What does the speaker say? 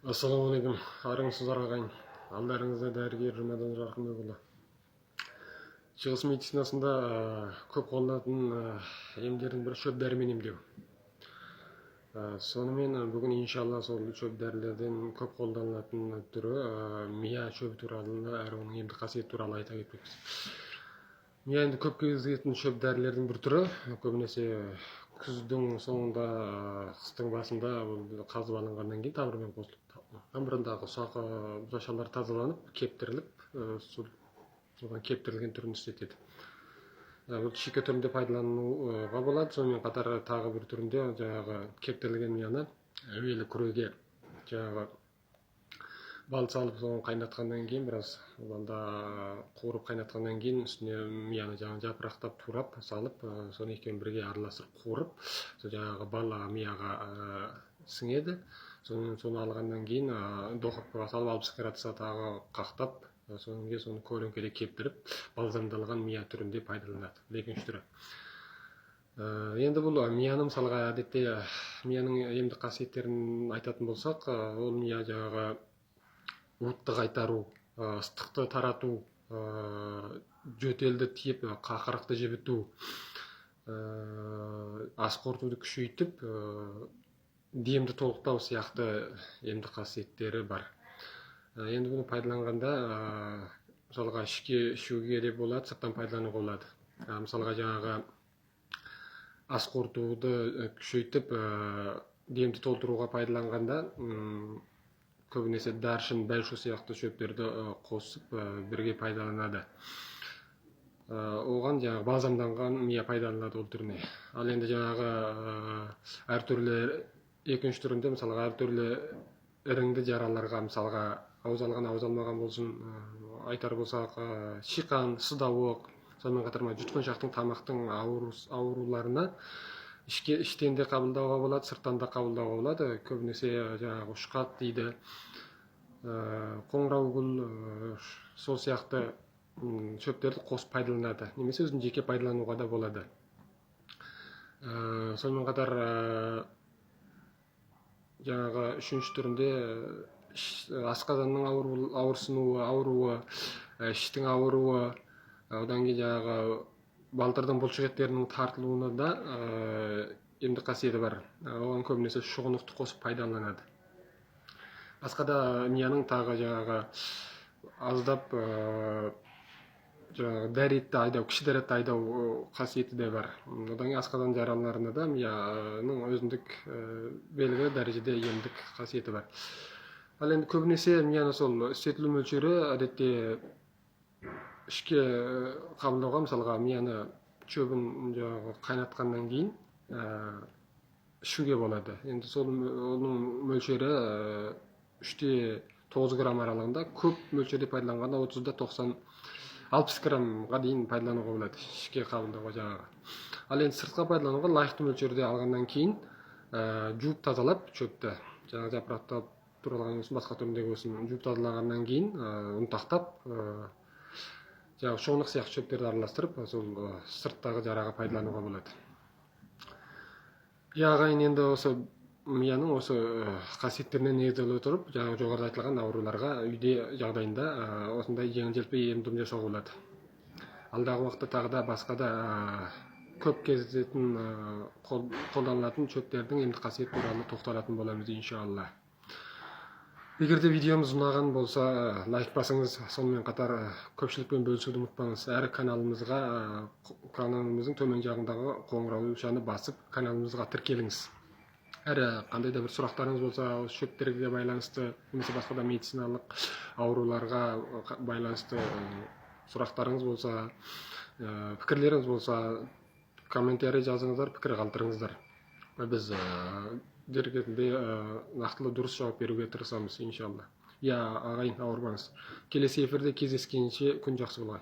Ассалаумағалейкум, арыңызсыздар ағайын. Алдарыңызда дәрігер Жұмадан Жарқынбекұлы. Шығыс медицинасында көп қолданатын емдердің бірі шөп дәрімен емдеу. Сонымен бүгін иншалла сол шөп дәрілерден көп қолданылатын түрі мия шөбі туралы әрі оның емдік қасиеті туралы айта кетпекпіз. Мия енді көп кездесетін шөп дәрілердің бір түрі. Көбінесе күздің соңында, қыстың басында қазып алынғаннан кейін тамырмен қосылып тамырындағы ұсақ бұзақылар тазаланып, кептіріліп, содан кептірілген түрін істетеді. Бұл шике түрінде пайдалануға болады. Сонымен қатар тағы бір түрінде жаңағы кептірілген мияны әуелі күреге жаңағы бал салып, соны қайнатқаннан кейін, біраз балда қуырып қайнатқаннан кейін үстіне мияны жаңағы жапырақтап турап салып, соны екеуін бірге араластырып қуырып, сол жаңағы бал мияға сіңеді. Соны алғаннан кейін духовкаға салып 60 градуста тағы қақтап, соны көлеңкеде кептіріп, балзамдалған мия түрінде пайдаланады. Екінші түрі. Енді бұл мияны мысалға әдетте мияның емдік қасиеттерін айтатын болсақ, ол мия жаңағы уытты қайтару, ыстықты тарату, жөтелді тиіп, қақырықты жібіту, ас қорытуды күшейтіп, демді толықтау сияқты емдік қасиеттері бар. Енді бұны пайдаланғанда мысалға ішуге де болады, сырттан пайдалануға болады. Мысалға жаңағы ас қорытуды күшейтіп, демді толтыруға пайдаланғанда көбінесе даршын, бәлшу сияқты шөптерді қосып бірге пайдаланады. Оған жаңағы базамданған мия пайдаланады ол түріне. Ал енді жаңағы әртүрлі екінші түрінде мысалға әртүрлі іріңді жараларға, мысалға ауыз алған, ауыз алмаған болсын, айтар болсақ, шиқан, сыдауық, сонымен қатар жұтқыншақтың, тамақтың ауруларына іштен де қабылдауға болады, сырттан да қабылдауға болады. Көбінесе жаңағы ұшқат дейді, қоңыраугүл, сол сияқты шөптерді қосып пайдаланады, немесе өзін жеке пайдалануға да болады. Сонымен қатар жаңағы үшінші түрінде асқазанның ауруы, іштің ауруы, одан кейін жаңағы балтырдың бұлшық еттерінің тартылуына да емдік қасиеті бар. Оған көбінесе шұғынықты қосып пайдаланады. Басқа да мияның тағы жаңағы аздап дәретті айдау, кіші дәретті айдау қасиеті де бар. Одан кейін асқазан жараларында да мияның өзіндік белгілі дәрежеде емдік қасиеті бар. Ал енді көбінесе мияны сол істетілу мөлшері әдетте ішке қабылдауға, мысалға мияны шөбін қайнатқаннан кейін ішуге болады. Енді сол оның мөлшері 3-9 грамм аралығында, көп мөлшерде пайдаланғанда 30-60 граммға дейін пайдалануға болады, ішке қабылдауға жаңағы. Ал енді сыртқа пайдалануға лайықты мөлшерде алғаннан кейін жуып тазалап шөпті, жаңағы жапырақтап туралған болсын, басқа түріндегі болсын, жуып тазалағаннан кейін ұнтақтап, жаңағы шоңлық сияқты шөптерді араластырып, сол сырттағы жараға пайдалануға болады. Ағайын, енді осы мияның осы қасиеттеріне негізделе отырып, жаңағы жоғарыда айтылған ауруларға үйде жағдайында осындай жеңіл-желпі ем-дом жасауға болады. Алдағы уақытта тағы да басқа да көп кездесетін қолданылатын шөптердің емдік қасиеті туралы тоқталатын боламыз иншалла. Егер де видеомыз ұнаған болса, лайк басыңыз, сонымен қатар көпшілікпен бөлісуді ұмытпаңыз. Әрі каналымыздың төмен жағындағы қоңырау нышаны басып, каналымызға тіркеліңіз. Әрі қандай да бір сұрақтарыңыз болса, шөптерге байланысты, немесе басқа да медициналық ауруларға байланысты сұрақтарыңыз болса, пікірлеріңіз болса, комментарий жазыңыздар, пікір қалдырыңыздар. Біз дер кезінде нақтылы дұрыс жауап беруге тырысамыз иншалла. Ағайын, ауырмаңыз. Келесі эфирде кездескенше күн жақсы болғай.